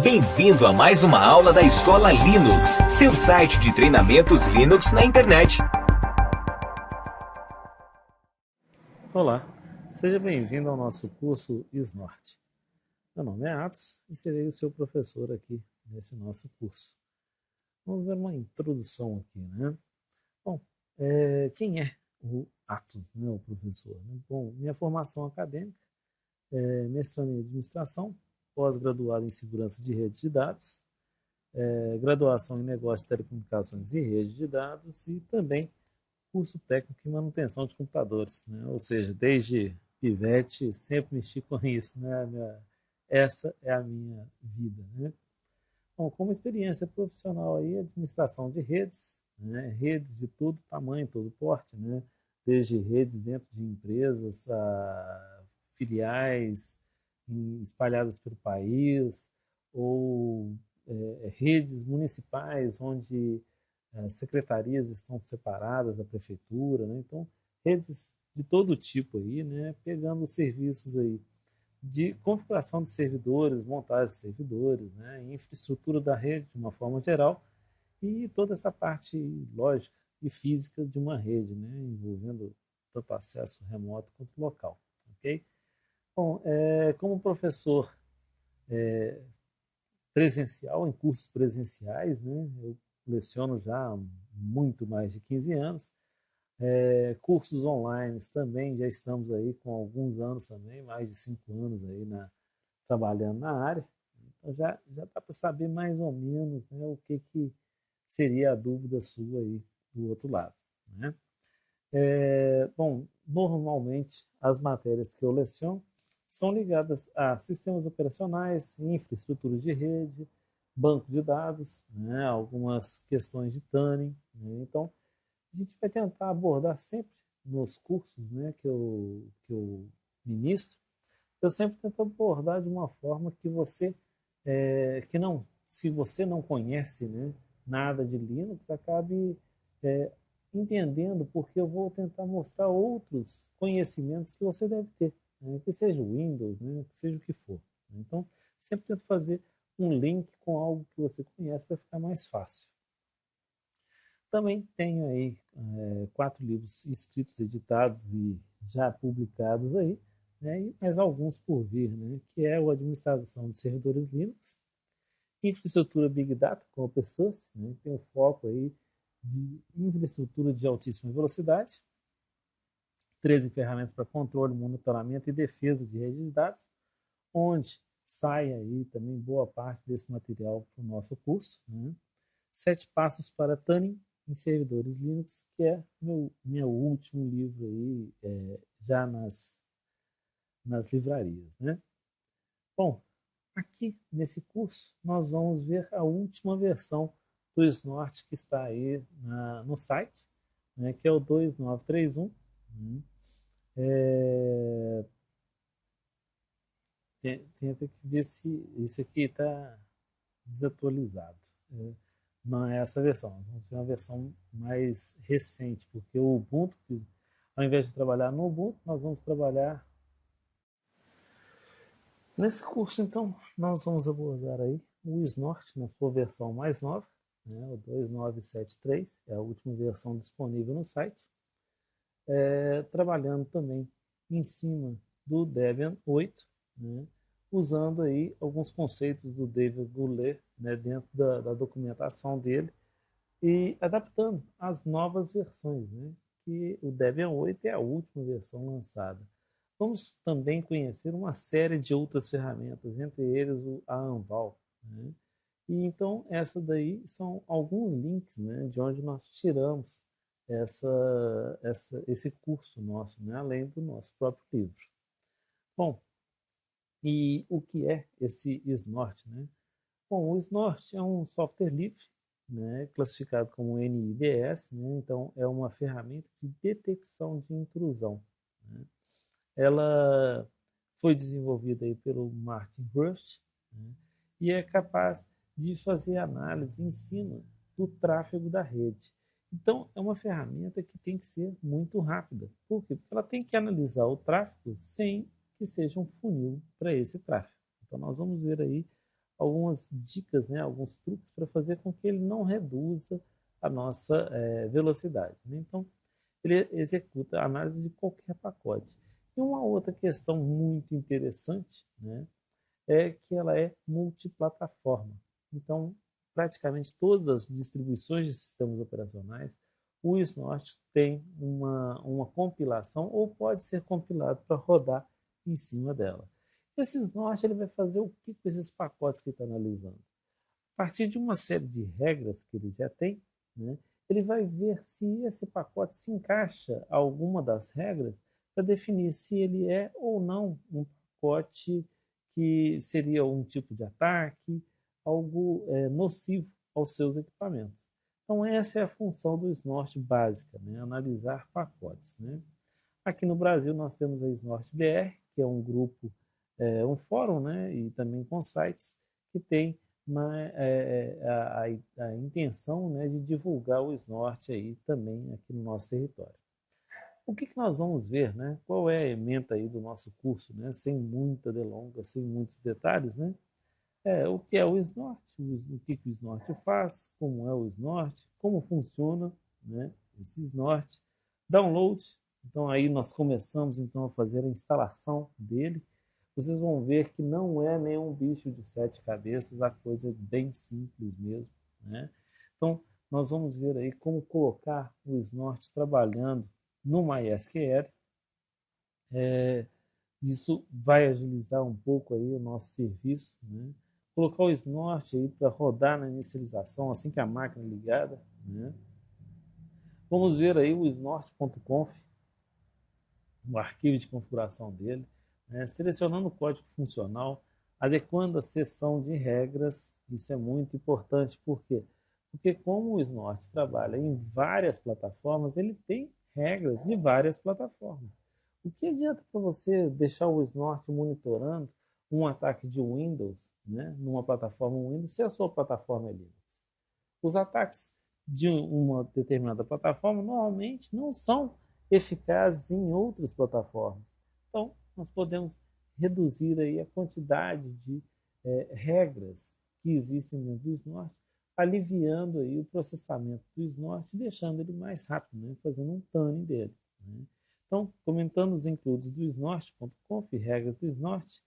Bem-vindo a mais uma aula da Escola Linux, seu site de treinamentos Linux na internet. Olá, seja bem-vindo ao nosso curso Snort. Meu nome é Atos e serei o seu professor aqui nesse nosso curso. Vamos ver uma introdução aqui, né? Bom, quem é o Atos, né, o professor? Bom, minha formação acadêmica é mestrando em administração, pós-graduado em segurança de redes de dados, graduação em negócios de telecomunicações e redes de dados e também curso técnico em manutenção de computadores, né? Ou seja, desde pivete sempre mexi com isso, né? Essa é a minha vida, né? Bom, como experiência profissional aí, administração de redes, né? Redes de todo tamanho, todo porte, né? Desde redes dentro de empresas, a filiais espalhadas pelo país, ou redes municipais onde secretarias estão separadas da prefeitura, né? Então, redes de todo tipo aí, né? Pegando serviços aí de configuração de servidores, montagem de servidores, né? Infraestrutura da rede de uma forma geral e toda essa parte lógica e física de uma rede, né? Envolvendo tanto acesso remoto quanto local, ok? Bom, como professor presencial, em cursos presenciais, né? Eu leciono já há muito mais de 15 anos. Cursos online também, já estamos aí com alguns anos também, mais de 5 anos aí trabalhando na área. Então já dá para saber mais ou menos, né, o que seria a dúvida sua aí do outro lado, né? Bom, normalmente as matérias que eu leciono são ligadas a sistemas operacionais, infraestrutura de rede, banco de dados, né, algumas questões de tuning, né? Então, a gente vai tentar abordar sempre nos cursos, né, que eu ministro, eu sempre tento abordar de uma forma que você, que não, se você não conhece, né, nada de Linux, acabe entendendo, porque eu vou tentar mostrar outros conhecimentos que você deve ter, né, que seja o Windows, né, que seja o que for. Então, sempre tento fazer um link com algo que você conhece para ficar mais fácil. Também tenho aí 4 livros escritos, editados e já publicados aí, né, e mais alguns por vir, né, que é o Administração de Servidores Linux, Infraestrutura Big Data com Open Source, né, tem um foco aí de infraestrutura de altíssima velocidade, 13 ferramentas para controle, monitoramento e defesa de redes de dados, onde sai aí também boa parte desse material para o nosso curso, né? 7 passos para tuning em servidores Linux, que é meu último livro aí, já nas livrarias, né? Bom, aqui nesse curso nós vamos ver a última versão do Snort que está aí no site, né, que é o 2931. Né? Tenta ver se isso aqui está desatualizado. Não é essa versão, nós vamos ter uma versão mais recente, porque o Ubuntu, ao invés de trabalhar no Ubuntu, nós vamos trabalhar nesse curso. Então, nós vamos abordar aí o Snort na sua versão mais nova, né, o 2973, é a última versão disponível no site, trabalhando também em cima do Debian 8, né, usando aí alguns conceitos do David Goulet, né, dentro da documentação dele, e adaptando as novas versões, né, que o Debian 8 é a última versão lançada. Vamos também conhecer uma série de outras ferramentas, entre eles a Anval, né? E então, essa daí são alguns links, né, de onde nós tiramos esse curso nosso, né, além do nosso próprio livro. Bom, e o que é esse Snort, né? Bom, o Snort é um software livre, né, classificado como NIDS, né? Então é uma ferramenta de detecção de intrusão, né? Ela foi desenvolvida aí pelo Martin Rust, né, e é capaz de fazer análise em cima do tráfego da rede. Então, é uma ferramenta que tem que ser muito rápida. Por quê? Porque ela tem que analisar o tráfego sem que seja um funil para esse tráfego. Então, nós vamos ver aí algumas dicas, né, alguns truques para fazer com que ele não reduza a nossa velocidade, né? Então, ele executa a análise de qualquer pacote. E uma outra questão muito interessante, né, é que ela é multiplataforma. Então, praticamente todas as distribuições de sistemas operacionais, o Snort tem uma compilação ou pode ser compilado para rodar em cima dela. Esse Snort ele vai fazer o que com esses pacotes que está analisando? A partir de uma série de regras que ele já tem, né, ele vai ver se esse pacote se encaixa a alguma das regras para definir se ele é ou não um pacote que seria um tipo de ataque, algo nocivo aos seus equipamentos. Então, essa é a função do Snort básica, né? Analisar pacotes. Né? Aqui no Brasil, nós temos a Snort BR, que é um grupo, um fórum, né? E também com sites que tem a intenção, né, de divulgar o Snort aí também aqui no nosso território. O que nós vamos ver, né? Qual é a ementa aí do nosso curso, né? Sem muita delonga, sem muitos detalhes, né? O que é o Snort, o que o Snort faz, como é o Snort, como funciona, né? Esse Snort, download. Então aí nós começamos então a fazer a instalação dele. Vocês vão ver que não é nenhum bicho de 7 cabeças, a coisa é bem simples mesmo, né? Então nós vamos ver aí como colocar o Snort trabalhando no MySQL. Isso vai agilizar um pouco aí o nosso serviço, né? Colocar o Snort aí para rodar na inicialização assim que a máquina é ligada, né? Vamos ver aí o snort.conf, o arquivo de configuração dele, né? Selecionando o código funcional, adequando a seção de regras. Isso é muito importante, por quê? Porque como o Snort trabalha em várias plataformas, ele tem regras de várias plataformas. O que adianta para você deixar o Snort monitorando um ataque de Windows, né, numa plataforma Windows, se a sua plataforma é Linux? Os ataques de uma determinada plataforma normalmente não são eficazes em outras plataformas. Então, nós podemos reduzir aí a quantidade de regras que existem dentro do Snort, aliviando aí o processamento do Snort, deixando ele mais rápido, né, fazendo um tuning dele, né? Então, comentando os includes do snort.conf, regras do Snort,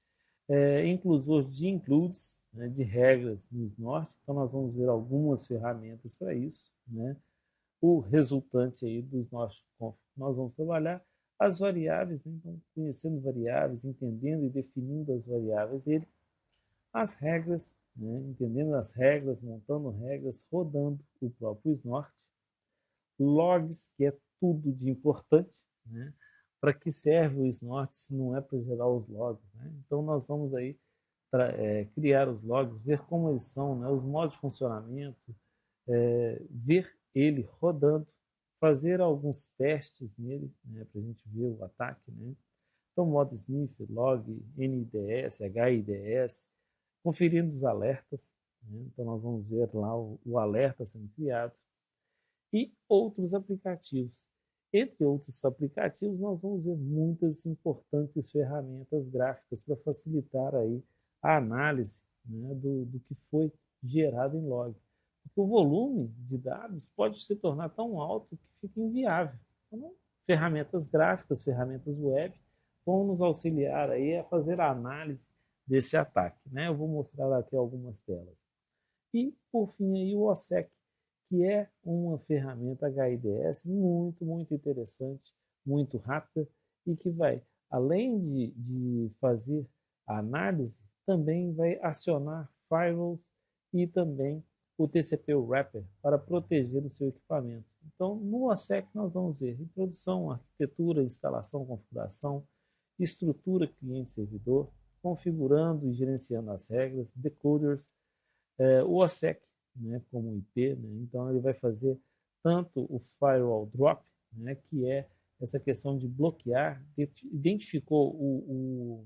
inclusor de includes, né, de regras no Snort. Então, nós vamos ver algumas ferramentas para isso, né? O resultante aí do Snort.conf, nós vamos trabalhar as variáveis, né? Então, conhecendo variáveis, entendendo e definindo as variáveis dele, as regras, né? Entendendo as regras, montando regras, rodando o próprio Snort, logs, que é tudo de importante, né? Para que serve o Snort se não é para gerar os logs, né? Então nós vamos aí criar os logs, ver como eles são, né? Os modos de funcionamento, ver ele rodando, fazer alguns testes nele, né? Para a gente ver o ataque, né? Então modo sniff, log, NIDS, HIDS, conferindo os alertas, né? Então nós vamos ver lá o alerta sendo criado e outros aplicativos. Entre outros aplicativos, nós vamos ver muitas importantes ferramentas gráficas para facilitar aí a análise, né, do que foi gerado em log. Porque o volume de dados pode se tornar tão alto que fica inviável. Então, ferramentas gráficas, ferramentas web, vão nos auxiliar aí a fazer a análise desse ataque, né? Eu vou mostrar aqui algumas telas. E, por fim, aí, o OSSEC, que é uma ferramenta HIDS muito, muito interessante, muito rápida e que vai, além de fazer a análise, também vai acionar firewalls e também o TCP Wrapper para proteger o seu equipamento. Então, no OSSEC nós vamos ver introdução, arquitetura, instalação, configuração, estrutura cliente-servidor, configurando e gerenciando as regras, decoders, o OSSEC, né, como IP, né? Então ele vai fazer tanto o firewall drop, né, que é essa questão de bloquear, identificou o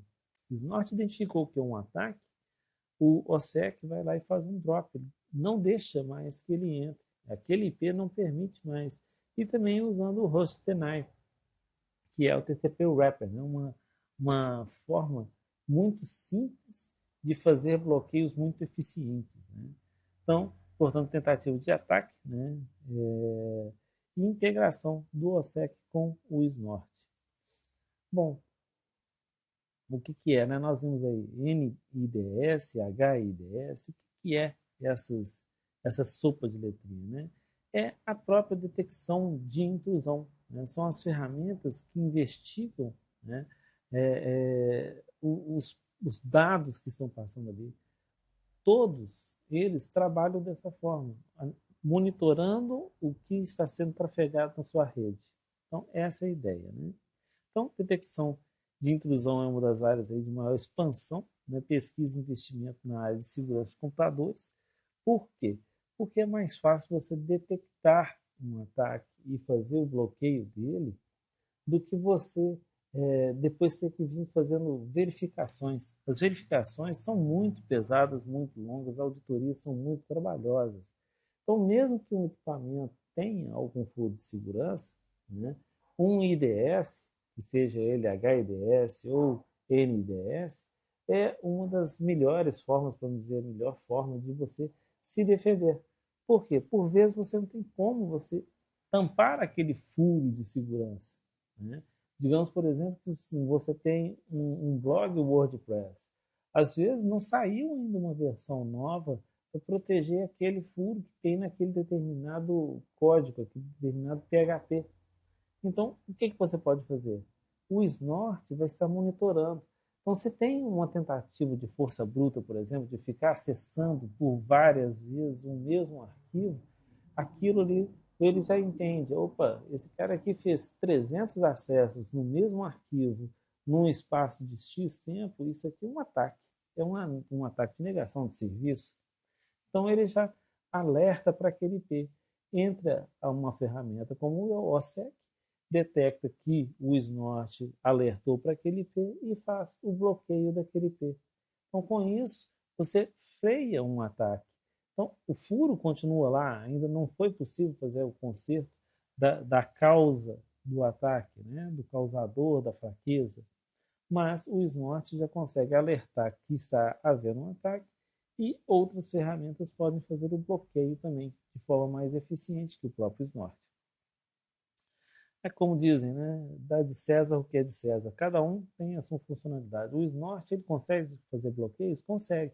Snort identificou que é um ataque, o OSSEC vai lá e faz um drop, ele não deixa mais que ele entre, aquele IP não permite mais, e também usando o host deny, que é o TCP wrapper, né, uma forma muito simples de fazer bloqueios muito eficientes, né? Então, portanto, tentativa de ataque, né? E integração do OSSEC com o SNORT. Bom, o que é, né? Nós vimos aí NIDS, HIDS, o que é essa sopa de letrinha, né? É a própria detecção de intrusão, né? São as ferramentas que investigam, né, os dados que estão passando ali. Todos eles trabalham dessa forma, monitorando o que está sendo trafegado na sua rede. Então, essa é a ideia, né? Então, detecção de intrusão é uma das áreas aí de maior expansão, né? Pesquisa e investimento na área de segurança de computadores. Por quê? Porque é mais fácil você detectar um ataque e fazer o bloqueio dele do que você depois ter que vir fazendo verificações. As verificações são muito pesadas, muito longas, as auditorias são muito trabalhosas. Então, mesmo que um equipamento tenha algum furo de segurança, né, um IDS, que seja ele HIDS ou NIDS, é uma das melhores formas, para não dizer a melhor forma, de você se defender. Por quê? Por vezes você não tem como você tampar aquele furo de segurança, né? Digamos, por exemplo, que você tem um blog WordPress. Às vezes não saiu ainda uma versão nova para proteger aquele furo que tem naquele determinado código, aquele determinado PHP. Então, o que você pode fazer? O SNORT vai estar monitorando. Então, se tem uma tentativa de força bruta, por exemplo, de ficar acessando por várias vezes o mesmo arquivo, aquilo ali ele já entende, opa, esse cara aqui fez 300 acessos no mesmo arquivo, num espaço de X tempo, isso aqui é um ataque, é um ataque de negação de serviço. Então ele já alerta para aquele IP. Entra a uma ferramenta como o OSSEC, detecta que o SNORT alertou para aquele IP e faz o bloqueio daquele IP. Então, com isso, você freia um ataque. Então, o furo continua lá, ainda não foi possível fazer o conserto da causa do ataque, né? Do causador da fraqueza, mas o SNORT já consegue alertar que está havendo um ataque e outras ferramentas podem fazer o bloqueio também, de forma mais eficiente que o próprio SNORT. É como dizem, né? Dá de César o que é de César. Cada um tem a sua funcionalidade. O SNORT, ele consegue fazer bloqueios? Consegue.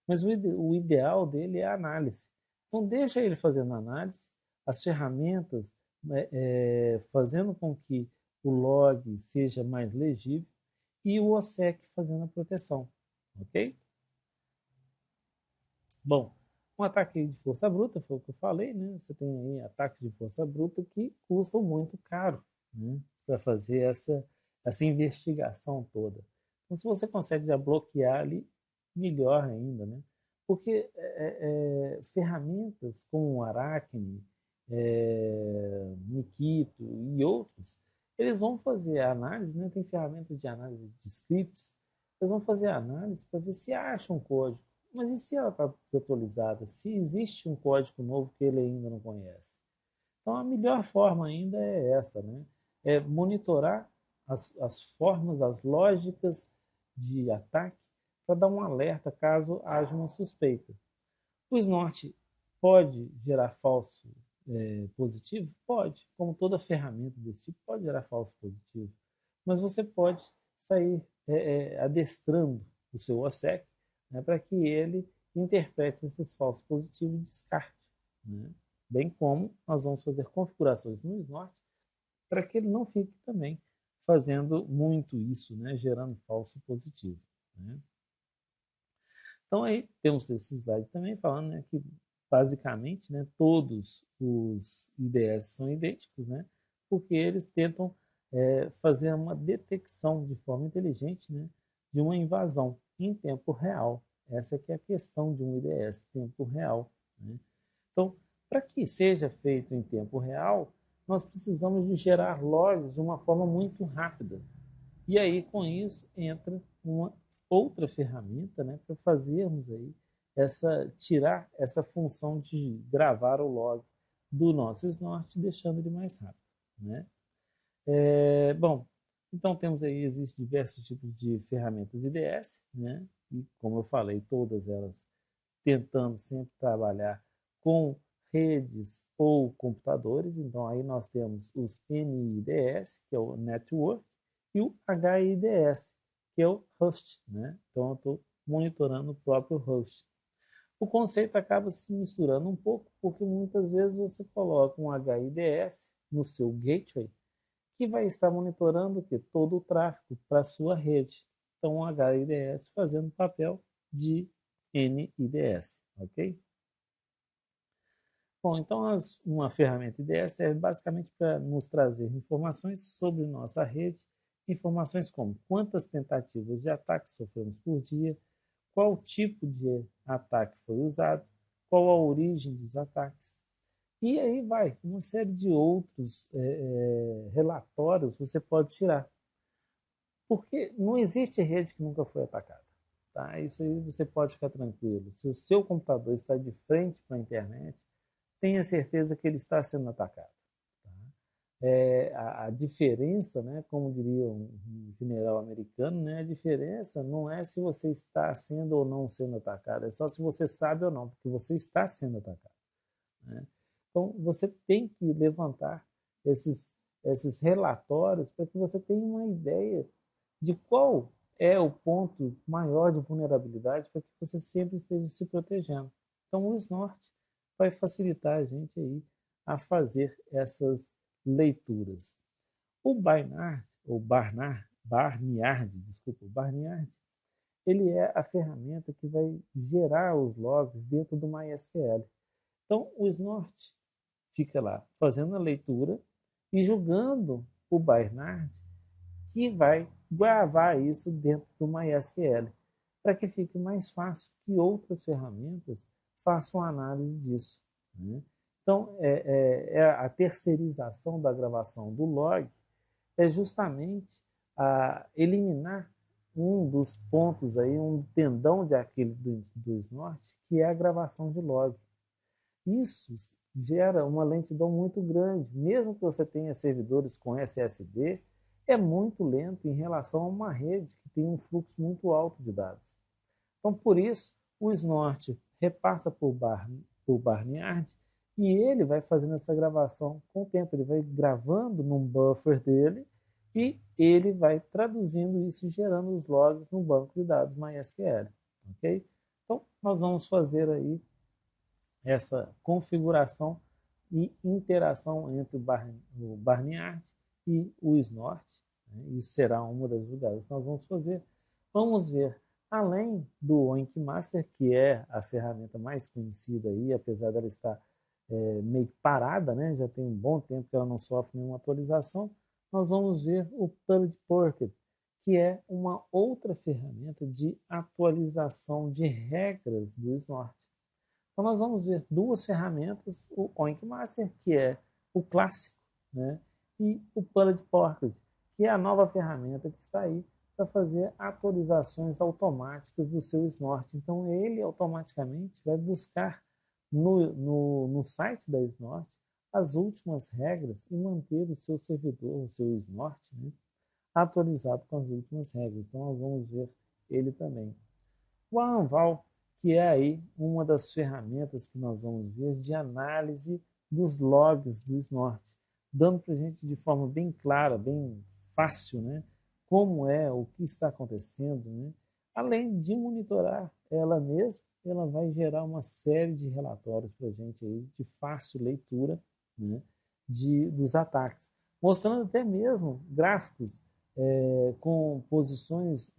Mas o ideal dele é a análise. Então, deixa ele fazendo análise, as ferramentas fazendo com que o log seja mais legível e o OSSEC fazendo a proteção. Ok? Bom, um ataque de força bruta, foi o que eu falei, né? Você tem aí ataques de força bruta que custam muito caro, né? Para fazer essa investigação toda. Então, se você consegue já bloquear ali, melhor ainda, né? Porque ferramentas como o Aracne, Nikito e outros, eles vão fazer a análise, né? Tem ferramentas de análise de scripts, eles vão fazer a análise para ver se acha um código. Mas e se ela está desatualizada? Se existe um código novo que ele ainda não conhece? Então, a melhor forma ainda é essa, né? É monitorar as formas, as lógicas de ataque para dar um alerta caso haja uma suspeita. O SNORT pode gerar falso positivo? Pode. Como toda ferramenta desse tipo, pode gerar falso positivo. Mas você pode sair adestrando o seu OSSEC, né, para que ele interprete esses falsos positivos e descarte. Né? Bem como nós vamos fazer configurações no SNORT para que ele não fique também fazendo muito isso, né, gerando falso positivo. Né? Então aí temos esse slide também falando, né, que basicamente, né, todos os IDS são idênticos, né, porque eles tentam fazer uma detecção de forma inteligente, né, de uma invasão em tempo real. Essa que é a questão de um IDS, tempo real. Né? Então, para que seja feito em tempo real, nós precisamos de gerar logs de uma forma muito rápida. E aí, com isso, entra uma outra ferramenta, né, para fazermos aí tirar essa função de gravar o log do nosso SNORT, deixando ele mais rápido. Né? Bom, então temos aí, existem diversos tipos de ferramentas IDS, né? e, como eu falei, todas elas tentando sempre trabalhar com redes ou computadores. Então, aí nós temos os NIDS, que é o Network, e o HIDS, que é o Host, né? Então, eu estou monitorando o próprio host. O conceito acaba se misturando um pouco, porque muitas vezes você coloca um HIDS no seu gateway, que vai estar monitorando que todo o tráfego para a sua rede. Então, o HIDS fazendo papel de NIDS, ok? Bom, então uma ferramenta IDS serve basicamente para nos trazer informações sobre nossa rede, informações como quantas tentativas de ataque sofremos por dia, qual tipo de ataque foi usado, qual a origem dos ataques. E aí vai, uma série de outros relatórios você pode tirar. Porque não existe rede que nunca foi atacada. Tá? Isso aí você pode ficar tranquilo. Se o seu computador está de frente para a internet, tenha certeza que ele está sendo atacado. Tá? A diferença, né, como diria um general americano, né, a diferença não é se você está sendo ou não sendo atacado, é só se você sabe ou não, porque você está sendo atacado. Né? Então, você tem que levantar esses relatórios para que você tenha uma ideia de qual é o ponto maior de vulnerabilidade para que você sempre esteja se protegendo. Então, o Snort vai facilitar a gente aí a fazer essas leituras. O Barnard, ou Barnard, desculpa, Barnard, ele é a ferramenta que vai gerar os logs dentro do MySQL. Então, o Snort fica lá fazendo a leitura e julgando o Barnard, que vai gravar isso dentro do MySQL, para que fique mais fácil que outras ferramentas façam análise disso. Né? Então, a terceirização da gravação do log é justamente eliminar um dos pontos aí, um tendão de aquele do Snort, que é a gravação de log. Isso gera uma lentidão muito grande. Mesmo que você tenha servidores com SSD, é muito lento em relação a uma rede que tem um fluxo muito alto de dados. Então, por isso, o Snort repassa por Barnard e ele vai fazendo essa gravação com o tempo. Ele vai gravando num buffer dele e ele vai traduzindo isso e gerando os logs no banco de dados MySQL. Ok? Então, nós vamos fazer aí essa configuração e interação entre o Barnard e o Snort. Né? Isso será uma das jogadas que nós vamos fazer. Vamos ver, além do Oink Master, que é a ferramenta mais conhecida aí, apesar dela estar meio parada, né? Já tem um bom tempo que ela não sofre nenhuma atualização, nós vamos ver o Pulled Pork, que é uma outra ferramenta de atualização de regras do Snort. Então, nós vamos ver duas ferramentas, o Oink Master, que é o clássico, né? E o Pulled Pork, que é a nova ferramenta que está aí para fazer atualizações automáticas do seu Snort. Então, ele automaticamente vai buscar no site da Snort as últimas regras e manter o seu servidor, o seu Snort, né, atualizado com as últimas regras. Então, nós vamos ver ele também. O Anval, que é aí uma das ferramentas que nós vamos ver de análise dos logs do Snort, dando para a gente de forma bem clara, bem fácil, né, como é, o que está acontecendo, né? Além de monitorar ela mesma, ela vai gerar uma série de relatórios para a gente aí, de fácil leitura, né, dos ataques, mostrando até mesmo gráficos com posições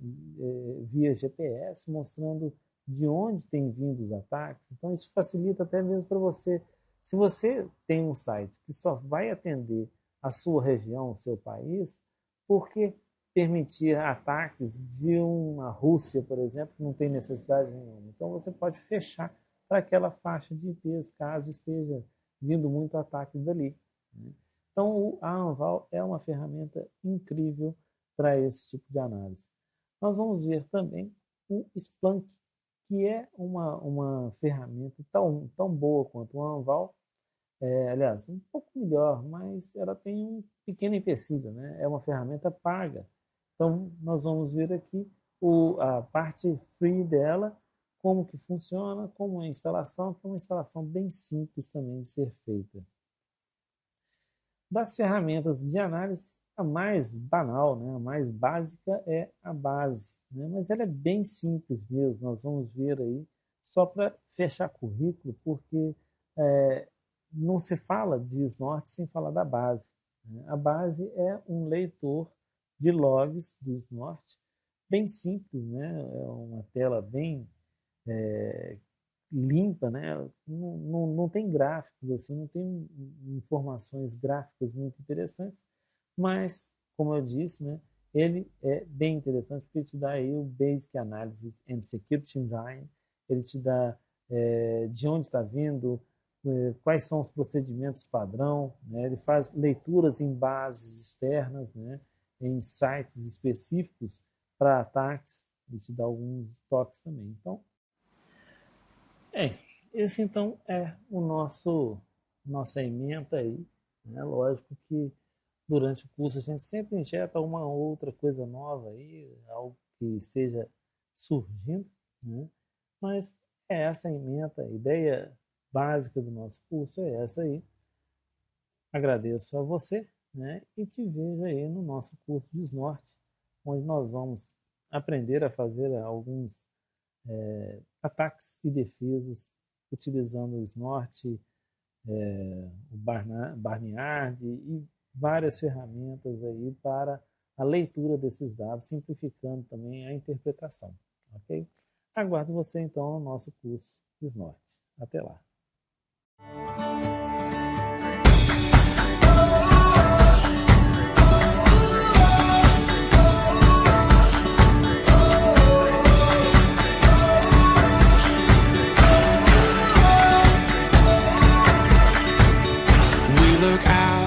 via GPS, mostrando de onde tem vindo os ataques. Então, isso facilita até mesmo para você. Se você tem um site que só vai atender a sua região, o seu país, por que permitir ataques de uma Rússia, por exemplo, que não tem necessidade nenhuma? Então, você pode fechar para aquela faixa de IPs, caso esteja vindo muito ataque dali. Né? Então, a Anval é uma ferramenta incrível para esse tipo de análise. Nós vamos ver também o Splunk, que é uma ferramenta tão boa quanto o Anval, aliás, um pouco melhor, mas ela tem um pequeno empecilho, né? É uma ferramenta paga. Então, nós vamos ver aqui a parte free dela, como que funciona, como é a instalação, que é uma instalação bem simples também de ser feita. Das ferramentas de análise, a mais banal, né, a mais básica é a base, né, mas ela é bem simples mesmo, nós vamos ver aí, só para fechar currículo, porque não se fala de Snort sem falar da base. Né? A base é um leitor de logs do Snort, bem simples, né? É uma tela bem limpa, né? Não tem gráficos, assim, não tem informações gráficas muito interessantes, mas, como eu disse, né, ele é bem interessante porque ele te dá aí o Basic Analysis and Security Engine, ele te dá de onde está vindo, quais são os procedimentos padrão, né? Ele faz leituras em bases externas, né? Em sites específicos para ataques, e te dá alguns toques também. Então, esse então é o nossa ementa aí, né? Lógico que durante o curso a gente sempre injeta uma outra coisa nova aí, algo que esteja surgindo, né? Mas é essa a ementa, a ideia básica do nosso curso é essa aí. Agradeço a você, né? E te vejo aí no nosso curso de Snort, onde nós vamos aprender a fazer alguns ataques e defesas utilizando o Snort, o Barnyard e várias ferramentas aí para a leitura desses dados, simplificando também a interpretação, ok? Aguardo você então no nosso curso de Snort. Até lá! We look out